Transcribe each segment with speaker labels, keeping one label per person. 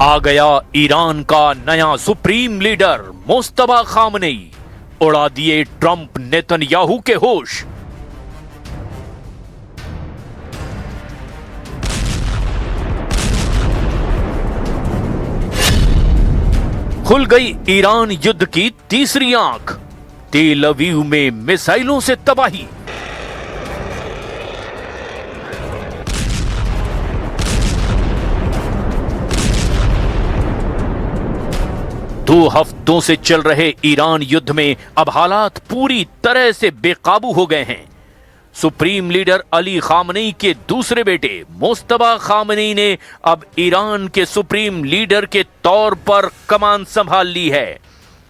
Speaker 1: आ गया ईरान का नया सुप्रीम लीडर मुस्तफा खामनेई, उड़ा दिए ट्रंप नेतन्याहू के होश। खुल गई ईरान युद्ध की तीसरी आंख, तेल अवीव में मिसाइलों से तबाही। दो हफ्तों से चल रहे ईरान युद्ध में अब हालात पूरी तरह से बेकाबू हो गए हैं। सुप्रीम लीडर अली खामनेई के दूसरे बेटे मुस्तफा खामनेई ने अब ईरान के सुप्रीम लीडर के तौर पर कमान संभाल ली है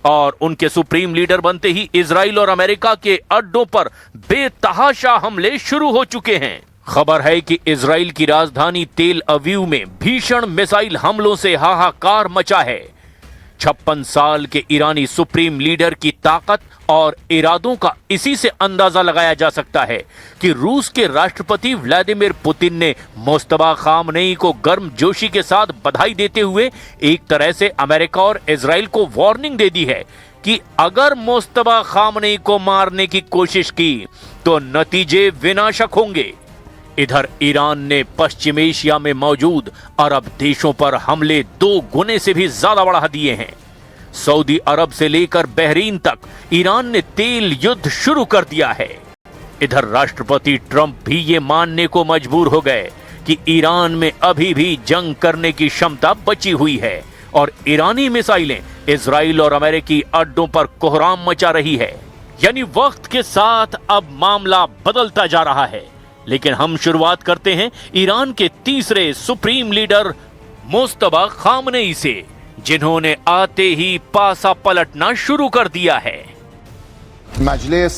Speaker 1: और उनके सुप्रीम लीडर बनते ही इजराइल और अमेरिका के अड्डों पर बेतहाशा हमले शुरू हो चुके हैं। खबर है कि इजराइल की राजधानी तेल अवीव में भीषण मिसाइल हमलों से हाहाकार मचा है। 56 साल के ईरानी सुप्रीम लीडर की ताकत और इरादों का इसी से अंदाजा लगाया जा सकता है कि रूस के राष्ट्रपति व्लादिमीर पुतिन ने मुस्तफा खामनेई को गर्मजोशी के साथ बधाई देते हुए एक तरह से अमेरिका और इजराइल को वार्निंग दे दी है कि अगर मुस्तफा खामनेई को मारने की कोशिश की तो नतीजे विनाशक होंगे। इधर ईरान ने पश्चिम एशिया में मौजूद अरब देशों पर हमले 2 गुने से भी ज्यादा बढ़ा दिए हैं। सऊदी अरब से लेकर बहरीन तक ईरान ने तेल युद्ध शुरू कर दिया है। इधर राष्ट्रपति ट्रंप भी ये मानने को मजबूर हो गए कि ईरान में अभी भी जंग करने की क्षमता बची हुई है और ईरानी मिसाइलें इजराइल और अमेरिकी अड्डों पर कोहराम मचा रही है। यानी वक्त के साथ अब मामला बदलता जा रहा है। लेकिन हम शुरुआत करते हैं ईरान के तीसरे सुप्रीम लीडर मुस्तफा खामनेई से, जिन्होंने आते ही पासा पलटना शुरू कर दिया है।
Speaker 2: मजलिस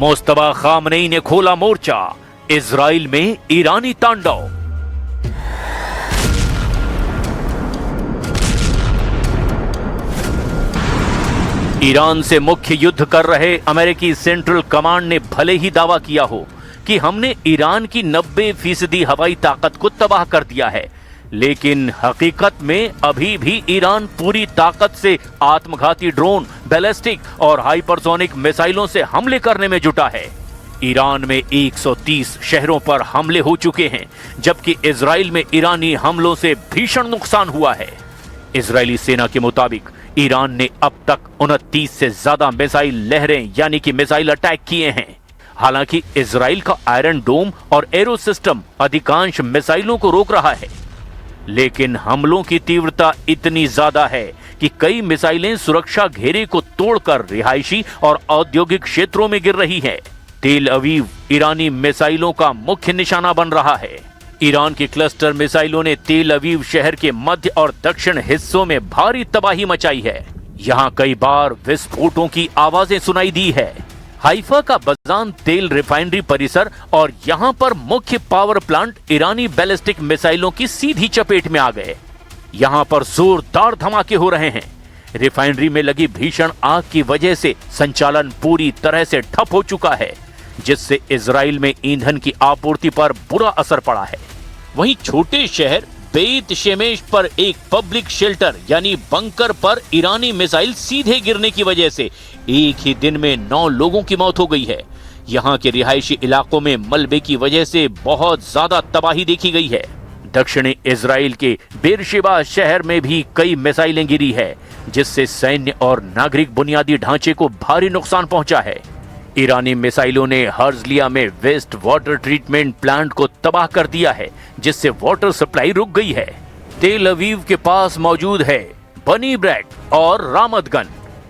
Speaker 1: मुस्तफा खामनेई ने खोला मोर्चा, इजराइल में ईरानी तांडव। ईरान से मुख्य युद्ध कर रहे अमेरिकी सेंट्रल कमांड ने भले ही दावा किया हो कि हमने ईरान की 90% हवाई ताकत को तबाह कर दिया है, लेकिन हकीकत में अभी भी ईरान पूरी ताकत से आत्मघाती ड्रोन, बैलिस्टिक और हाइपरसोनिक मिसाइलों से हमले करने में जुटा है। ईरान में 130 शहरों पर हमले हो चुके हैं, जबकि इजराइल में ईरानी हमलों से भीषण नुकसान हुआ है। इजरायली सेना के मुताबिक ईरान ने अब तक 29 से ज्यादा मिसाइल लहरें यानी कि मिसाइल अटैक किए हैं। हालांकि इजराइल का आयरन डोम और एरो सिस्टम अधिकांश मिसाइलों को रोक रहा है, लेकिन हमलों की तीव्रता इतनी ज्यादा है कि कई मिसाइलें सुरक्षा घेरे को तोड़कर रिहायशी और औद्योगिक क्षेत्रों में गिर रही है। तेल अवीव ईरानी मिसाइलों का मुख्य निशाना बन रहा है। ईरान की क्लस्टर मिसाइलों ने तेल अवीव शहर के मध्य और दक्षिण हिस्सों में भारी तबाही मचाई है। यहाँ कई बार विस्फोटों की आवाजें सुनाई दी है। हाइफा का बजान तेल रिफाइनरी परिसर और यहाँ पर मुख्य पावर प्लांट ईरानी बैलिस्टिक मिसाइलों की सीधी चपेट में आ गए। यहाँ पर जोरदार धमाके हो रहे हैं। रिफाइनरी में लगी भीषण आग की वजह से संचालन पूरी तरह से ठप हो चुका है, जिससे इजराइल में ईंधन की आपूर्ति पर बुरा असर पड़ा है। वहीं छोटे शहर बेत शेमेश पर एक पब्लिक शेल्टर यानी बंकर पर ईरानी मिसाइल सीधे गिरने की वजह से एक ही दिन में 9 लोगों की मौत हो गई है। यहाँ के रिहायशी इलाकों में मलबे की वजह से बहुत ज्यादा तबाही देखी गई है। दक्षिणी इजराइल के बेरशेबा शहर में भी कई मिसाइलें गिरी है, जिससे सैन्य और नागरिक बुनियादी ढांचे को भारी नुकसान पहुंचा है। ईरानी मिसाइलों ने हर्जलिया में वेस्ट वाटर ट्रीटमेंट प्लांट को तबाह कर दिया है, जिससे वाटर सप्लाई रुक गई है। तेल अवीव के पास मौजूद है बनी ब्रैक और रामत गन,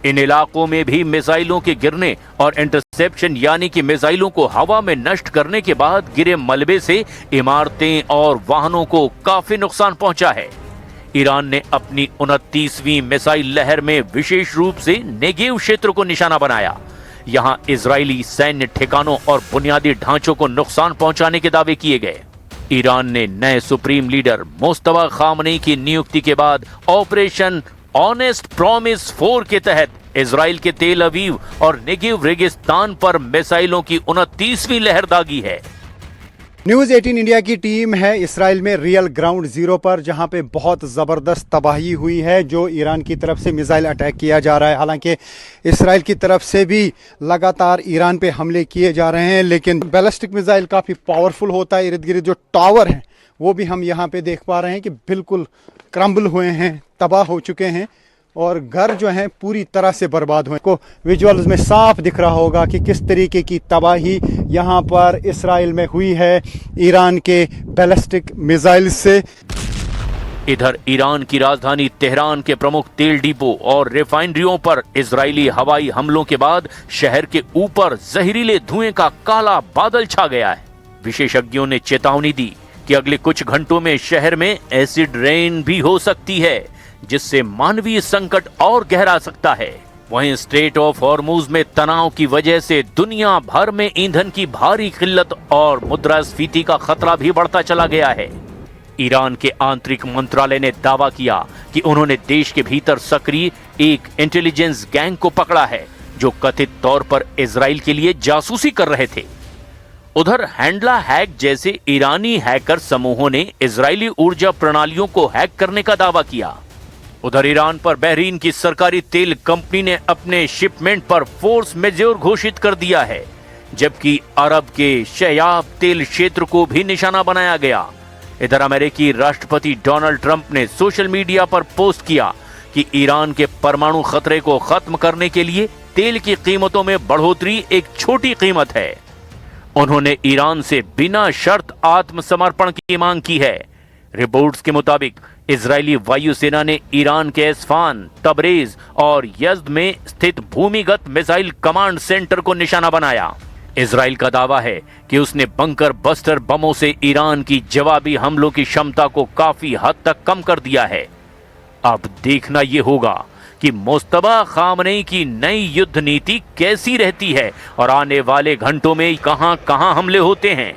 Speaker 1: इन इलाकों में भी मिसाइलों के गिरने और इंटरसेप्शन यानी कि मिसाइलों को हवा में नष्ट करने के बाद गिरे मलबे से इमारतें और वाहनों को काफी नुकसान पहुंचा है। ईरान ने अपनी 29वीं मिसाइल लहर में विशेष रूप से नेगेव क्षेत्र को निशाना बनाया। यहां इजरायली सैन्य ठिकानों और बुनियादी ढांचों को नुकसान पहुंचाने के दावे किए गए। ईरान ने नए सुप्रीम लीडर मुस्तफा खामनेई की नियुक्ति के बाद ऑपरेशन ऑनेस्ट प्रॉमिस 4 के तहत इजराइल के तेल अवीव और नेगेव रेगिस्तान पर मिसाइलों की 29वीं लहर दागी है।
Speaker 3: न्यूज़ 18 इंडिया की टीम है इसराइल में रियल ग्राउंड जीरो पर, जहां पे बहुत ज़बरदस्त तबाही हुई है जो ईरान की तरफ से मिसाइल अटैक किया जा रहा है। हालांकि इसराइल की तरफ से भी लगातार ईरान पे हमले किए जा रहे हैं, लेकिन बैलिस्टिक मिसाइल काफ़ी पावरफुल होता है। इर्द गिर्द जो टावर हैं वो भी हम यहाँ पे देख पा रहे हैं कि बिल्कुल क्रम्बल हुए हैं, तबाह हो चुके हैं और घर जो हैं पूरी तरह से बर्बाद हुए। को विजुअल्स में साफ दिख रहा होगा कि किस तरीके की तबाही यहाँ पर इसराइल में हुई है ईरान के बैलिस्टिक मिसाइल से।
Speaker 1: इधर ईरान की राजधानी तेहरान के प्रमुख तेल डिपो और रिफाइनरियों पर इजरायली हवाई हमलों के बाद शहर के ऊपर जहरीले धुएं का काला बादल छा गया है। विशेषज्ञों ने चेतावनी दी कि अगले कुछ घंटों में शहर में एसिड रेन भी हो सकती है, जिससे मानवीय संकट और गहरा सकता है। वहीं स्ट्रेट ऑफ हॉर्मुज में तनाव की वजह से दुनिया भर में ईंधन की भारी किल्लत और मुद्रास्फीति का खतरा भी बढ़ता चला गया है। ईरान के आंतरिक मंत्रालय ने दावा किया कि उन्होंने देश के भीतर सक्रिय एक इंटेलिजेंस गैंग को पकड़ा है जो कथित तौर पर इजराइल के लिए जासूसी कर रहे थे। उधर हैंडला हैक जैसे ईरानी हैकर समूहों ने इजरायली ऊर्जा प्रणालियों को हैक करने का दावा किया। उधर ईरान पर बहरीन की सरकारी तेल कंपनी ने अपने शिपमेंट पर फोर्स मेजोर घोषित कर दिया है, जबकि अरब के शयाब तेल क्षेत्र को भी निशाना बनाया गया। इधर अमेरिकी राष्ट्रपति डोनाल्ड ट्रंप ने सोशल मीडिया पर पोस्ट किया कि ईरान के परमाणु खतरे को खत्म करने के लिए तेल की कीमतों में बढ़ोतरी एक छोटी कीमत है। उन्होंने ईरान से बिना शर्त आत्मसमर्पण की मांग की है। रिपोर्ट्स के मुताबिक इजरायली वायुसेना ने ईरान के एस्फान, तबरेज और यज़्द में स्थित भूमिगत मिसाइल कमांड सेंटर को निशाना बनाया। इजराइल का दावा है कि उसने बंकर बस्टर बमों से ईरान की जवाबी हमलों की क्षमता को काफी हद तक कम कर दिया है। अब देखना यह होगा कि मुस्तफा खामनेई की नई युद्ध नीति कैसी रहती है और आने वाले घंटों में कहां-कहां हमले होते हैं।